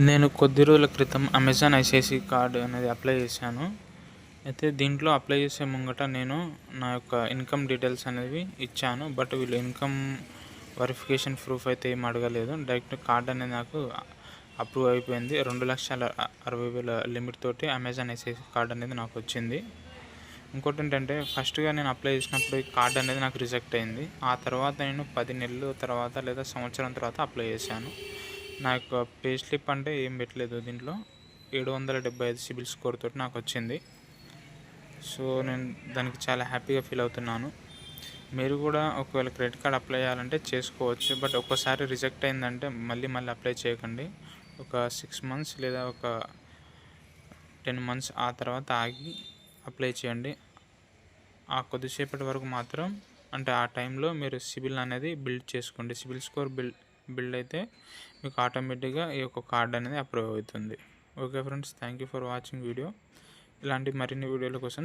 నేను కొద్ది రోజుల క్రితం అమెజాన్ ఐసిఐసిఐ కార్డ్ అనేది అప్లై చేశాను. అయితే దీంట్లో అప్లై చేసే ముంగట నేను నా యొక్క ఇన్కమ్ డీటెయిల్స్ అనేవి ఇచ్చాను. బట్ వీళ్ళు ఇన్కమ్ వెరిఫికేషన్ ప్రూఫ్ అయితే ఏం అడగలేదు. డైరెక్ట్ కార్డ్ అనేది నాకు అప్రూవ్ అయిపోయింది. 2,60,000 లిమిట్ తోటి అమెజాన్ ఐసిఐసిఐ కార్డ్ అనేది నాకు వచ్చింది. ఇంకోటి ఏంటంటే, ఫస్ట్గా నేను అప్లై చేసినప్పుడు ఈ కార్డ్ అనేది నాకు రిజెక్ట్ అయింది. ఆ తర్వాత నేను 10 నెలల తర్వాత లేదా సంవత్సరం తర్వాత అప్లై చేశాను. నా యొక్క పే స్లిప్ అంటే ఏం పెట్టలేదు దీంట్లో. 775 సిబిల్ స్కోర్ తోటి నాకు వచ్చింది. సో నేను దానికి చాలా హ్యాపీగా ఫీల్ అవుతున్నాను. మీరు కూడా ఒకవేళ క్రెడిట్ కార్డ్ అప్లై చేయాలంటే చేసుకోవచ్చు. బట్ ఒక్కసారి రిజెక్ట్ అయిందంటే మళ్ళీ అప్లై చేయకండి. ఒక 6 మంత్స్ లేదా ఒక 10 మంత్స్ ఆ తర్వాత ఆగి అప్లై చేయండి. ఆ కొద్దిసేపటి వరకు మాత్రం, అంటే ఆ టైంలో మీరు సిబిల్ అనేది బిల్డ్ చేసుకోండి. సిబిల్ స్కోర్ బిల్డ్ అయితే మీకు ఆటోమేటిక్గా ఈ యొక్క కార్డ్ అనేది అప్రూవ్ అవుతుంది. Okay friends, thank you for watching video. ఇలాంటి మరిన్ని వీడియోల కోసం